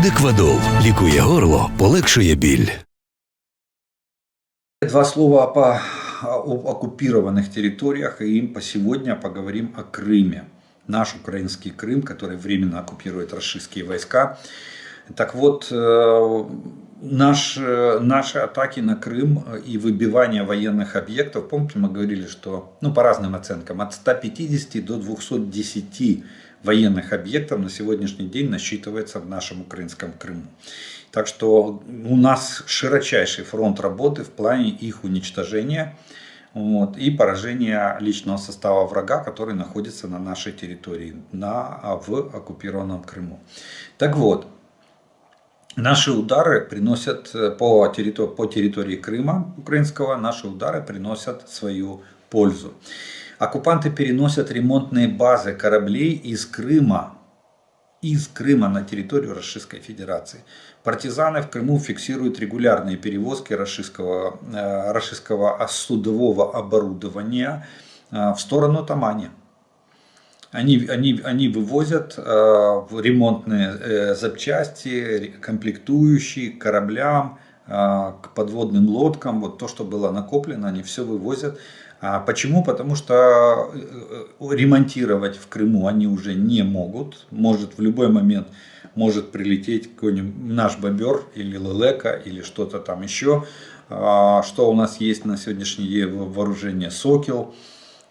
Деквадол лікує горло, полегшує біль. Два слова об оккупированных территориях, и сегодня поговорим о Крыме. Наш украинский Крым, который временно оккупирует российские войска. Так вот, наши атаки на Крым и выбивание военных объектов, помните, мы говорили, что, по разным оценкам, от 150 до 210 военных объектов на сегодняшний день насчитывается в нашем украинском Крыму. Так что у нас широчайший фронт работы в плане их уничтожения и поражения личного состава врага, который находится на нашей территории, в оккупированном Крыму. Так вот, наши удары приносят по территории Крыма украинского, наши удары приносят свою пользу. Оккупанты переносят ремонтные базы кораблей из Крыма на территорию Российской Федерации. Партизаны в Крыму фиксируют регулярные перевозки российского судового оборудования в сторону Тамани. Они вывозят ремонтные запчасти, комплектующие к кораблям, к подводным лодкам. Вот то, что было накоплено, они все вывозят. Почему? Потому что ремонтировать в Крыму они уже не могут. В любой момент может прилететь какой-нибудь наш бобер или лелека или что-то там еще. Что у нас есть на сегодняшний день вооружение Сокол.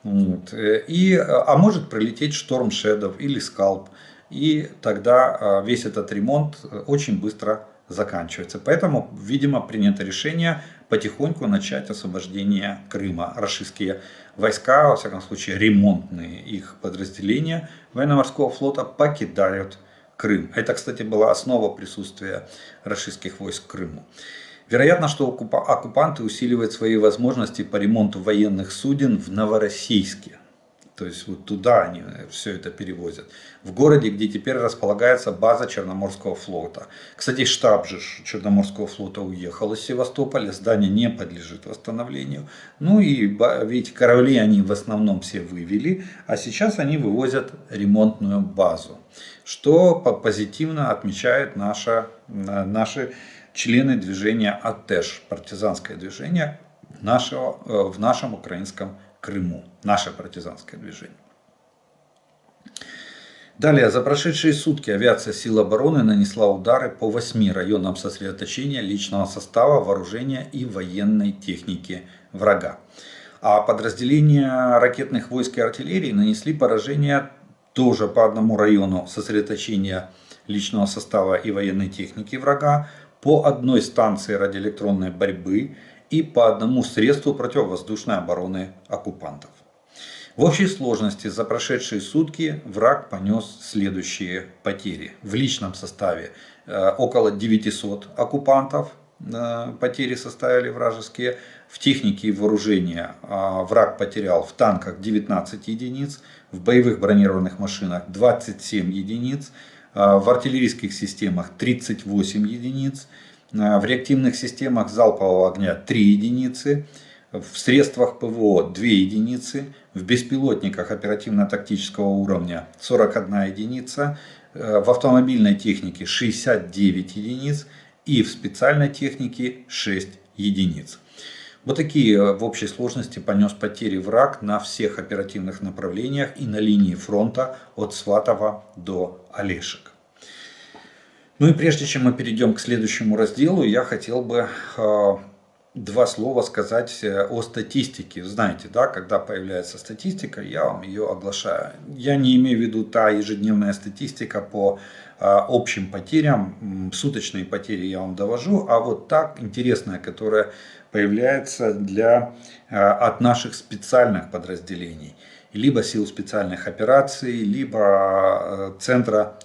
А может прилететь Шторм Шедов или Скалп. И тогда весь этот ремонт очень быстро заканчивается. Поэтому, видимо, принято решение потихоньку начать освобождение Крыма. Российские войска, во всяком случае ремонтные их подразделения военно-морского флота покидают Крым. Это, кстати, была основа присутствия российских войск в Крыму. Вероятно, что оккупанты усиливают свои возможности по ремонту военных суден в Новороссийске. То есть вот туда они все это перевозят. В городе, где теперь располагается база Черноморского флота. Кстати, штаб же Черноморского флота уехал из Севастополя. Здание не подлежит восстановлению. Ведь корабли они в основном все вывели. А сейчас они вывозят ремонтную базу. Что позитивно отмечают наши члены движения АТЭШ. Партизанское движение в нашем украинском Крыму. Наше партизанское движение. Далее, за прошедшие сутки авиация сил обороны нанесла удары по 8 районам сосредоточения личного состава, вооружения и военной техники врага. А подразделения ракетных войск и артиллерии нанесли поражение тоже по одному району сосредоточения личного состава и военной техники врага, по одной станции радиоэлектронной борьбы и по одному средству противовоздушной обороны оккупантов. В общей сложности за прошедшие сутки враг понес следующие потери. В личном составе около 900 оккупантов потери составили вражеские. В технике и вооружении враг потерял в танках 19 единиц, в боевых бронированных машинах 27 единиц, в артиллерийских системах 38 единиц, в реактивных системах залпового огня 3 единицы, в средствах ПВО 2 единицы, в беспилотниках оперативно-тактического уровня 41 единица, в автомобильной технике 69 единиц и в специальной технике 6 единиц. Вот такие в общей сложности понес потери враг на всех оперативных направлениях и на линии фронта от Сватова до Олешек. И прежде чем мы перейдем к следующему разделу, я хотел бы два слова сказать о статистике. Знаете, да, когда появляется статистика, я вам ее оглашаю. Я не имею в виду та ежедневная статистика по общим потерям, суточные потери я вам довожу, а вот так интересная, которая появляется от наших специальных подразделений. Либо сил специальных операций, либо центра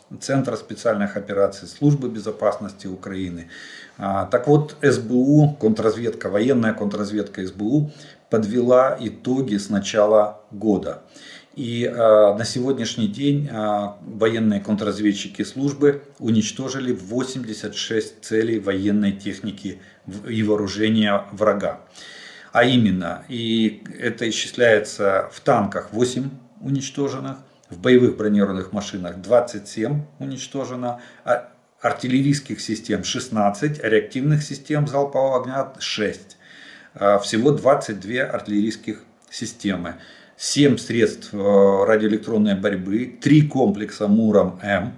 специальных операций Службы безопасности Украины. Так вот, СБУ, контрразведка, военная контрразведка СБУ подвела итоги с начала года. И на сегодняшний день военные контрразведчики службы уничтожили 86 целей военной техники и вооружения врага. А именно, и это исчисляется в танках 8 уничтоженных, в боевых бронированных машинах 27 уничтожено, артиллерийских систем 16, реактивных систем залпового огня 6. Всего 22 артиллерийских системы, 7 средств радиоэлектронной борьбы, 3 комплекса МУРом-М,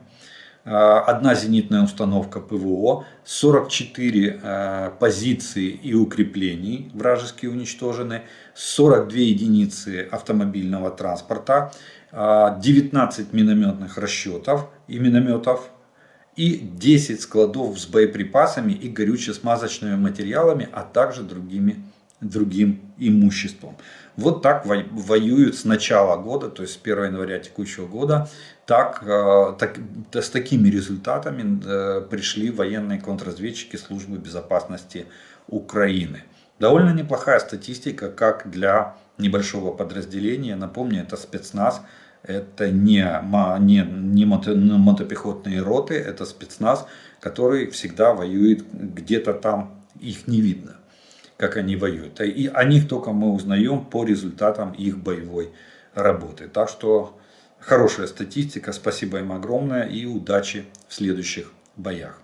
1 зенитная установка ПВО, 44 позиции и укреплений вражеские уничтожены, 42 единицы автомобильного транспорта, 19 минометных расчетов и минометов и 10 складов с боеприпасами и горюче-смазочными материалами, а также другим имуществом. Вот так воюют с начала года, то есть с 1 января текущего года, с такими результатами пришли военные контрразведчики службы безопасности Украины. Довольно неплохая статистика, как для небольшого подразделения. Напомню, это спецназ, это не мотопехотные роты, это спецназ, который всегда воюет где-то там, их не видно, как они воюют. И о них только мы узнаем по результатам их боевой работы. Так что хорошая статистика, спасибо им огромное и удачи в следующих боях.